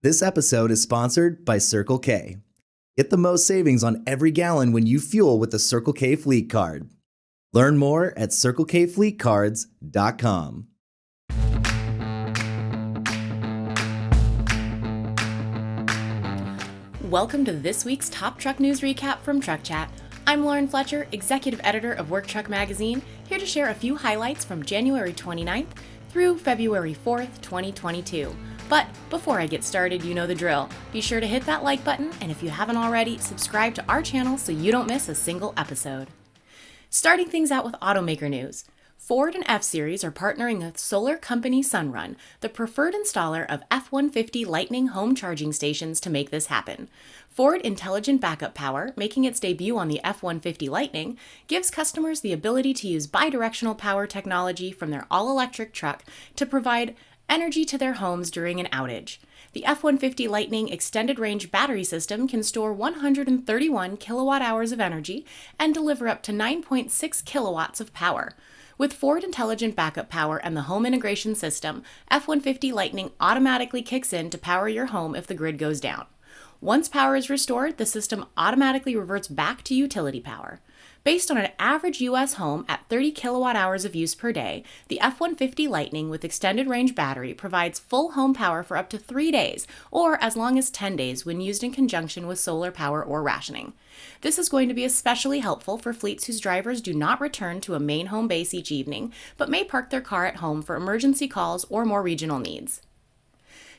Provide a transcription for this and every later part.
This episode is sponsored by Circle K. Get the most savings on every gallon when you fuel with the Circle K Fleet Card. Learn more at CircleKFleetCards.com. Welcome to this week's Top Truck News Recap from Truck Chat. I'm Lauren Fletcher, Executive Editor of Work Truck Magazine, here to share a few highlights from January 29th through February 4th, 2022. But before I get started, you know the drill. Be sure to hit that like button, and if you haven't already, subscribe to our channel so you don't miss a single episode. Starting things out with automaker news. Ford and F-Series are partnering with solar company Sunrun, the preferred installer of F-150 Lightning home charging stations, to make this happen. Ford Intelligent Backup Power, making its debut on the F-150 Lightning, gives customers the ability to use bidirectional power technology from their all-electric truck to provide energy to their homes during an outage. The F-150 Lightning extended range battery system can store 131 kilowatt hours of energy and deliver up to 9.6 kilowatts of power. With Ford Intelligent Backup Power and the home integration system, F-150 Lightning automatically kicks in to power your home if the grid goes down. Once power is restored, the system automatically reverts back to utility power. Based on an average U.S. home at 30 kilowatt hours of use per day, the F-150 Lightning with extended range battery provides full home power for up to 3 days, or as long as 10 days when used in conjunction with solar power or rationing. This is going to be especially helpful for fleets whose drivers do not return to a main home base each evening, but may park their car at home for emergency calls or more regional needs.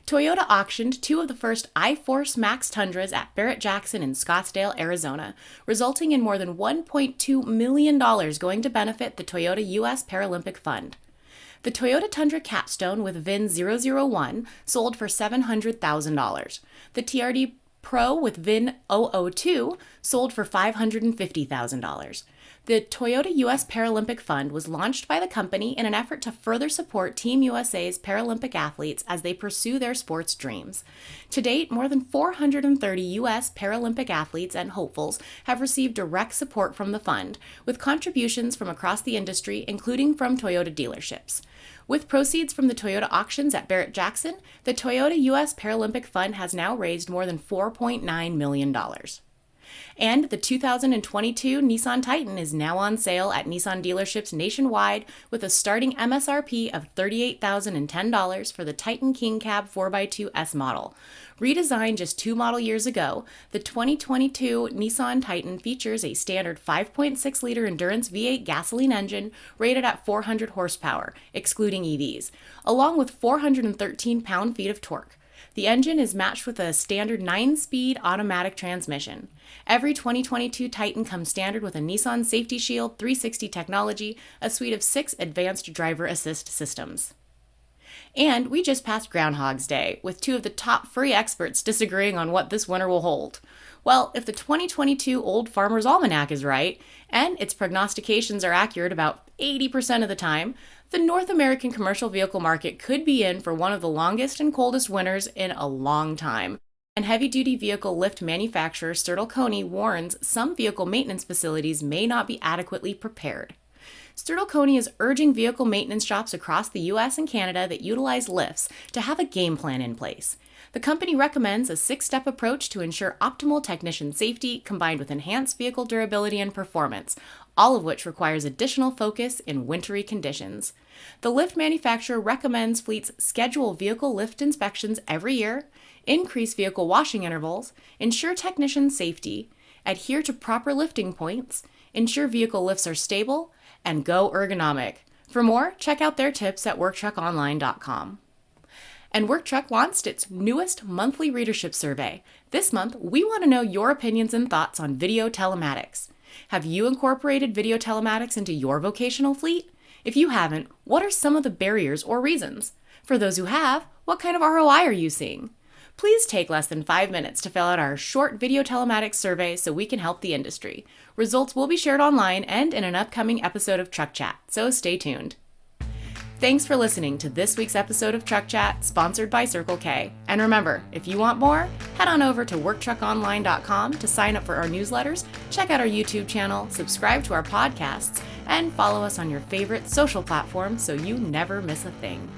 Toyota auctioned 2 of the first I-Force Max Tundras at Barrett-Jackson in Scottsdale, Arizona, resulting in more than $1.2 million going to benefit the Toyota U.S. Paralympic Fund. The Toyota Tundra Capstone with VIN 001 sold for $700,000. The TRD Pro with VIN 002 sold for $550,000. The Toyota U.S. Paralympic Fund was launched by the company in an effort to further support Team USA's Paralympic athletes as they pursue their sports dreams. To date, more than 430 U.S. Paralympic athletes and hopefuls have received direct support from the fund, with contributions from across the industry, including from Toyota dealerships. With proceeds from the Toyota auctions at Barrett-Jackson, the Toyota U.S. Paralympic Fund has now raised more than $4.9 million. And the 2022 Nissan Titan is now on sale at Nissan dealerships nationwide with a starting MSRP of $38,010 for the Titan King Cab 4x2 S model. Redesigned just 2 model years ago, the 2022 Nissan Titan features a standard 5.6-liter Endurance V8 gasoline engine rated at 400 horsepower, excluding EVs, along with 413 pound-feet of torque. The engine is matched with a standard 9-speed automatic transmission. Every 2022 Titan comes standard with a Nissan Safety Shield 360 technology, a suite of 6 advanced driver assist systems. And we just passed Groundhog's Day, with 2 of the top furry experts disagreeing on what this winter will hold. Well, if the 2022 Old Farmer's Almanac is right, and its prognostications are accurate about 80% of the time, the North American commercial vehicle market could be in for one of the longest and coldest winters in a long time. And heavy-duty vehicle lift manufacturer Stertil-Koni warns some vehicle maintenance facilities may not be adequately prepared. Stertil-Koni is urging vehicle maintenance shops across the U.S. and Canada that utilize lifts to have a game plan in place. The company recommends a 6-step approach to ensure optimal technician safety combined with enhanced vehicle durability and performance, all of which requires additional focus in wintry conditions. The lift manufacturer recommends fleets schedule vehicle lift inspections every year, increase vehicle washing intervals, ensure technician safety, adhere to proper lifting points, ensure vehicle lifts are stable, and go ergonomic. For more, check out their tips at worktruckonline.com. And Work Truck launched its newest monthly readership survey. This month, we want to know your opinions and thoughts on video telematics. Have you incorporated video telematics into your vocational fleet? If you haven't, what are some of the barriers or reasons? For those who have, what kind of ROI are you seeing? Please take less than 5 minutes to fill out our short video telematics survey so we can help the industry. Results will be shared online and in an upcoming episode of Truck Chat, so stay tuned. Thanks for listening to this week's episode of Truck Chat, sponsored by Circle K. And remember, if you want more, head on over to worktruckonline.com to sign up for our newsletters, check out our YouTube channel, subscribe to our podcasts, and follow us on your favorite social platform so you never miss a thing.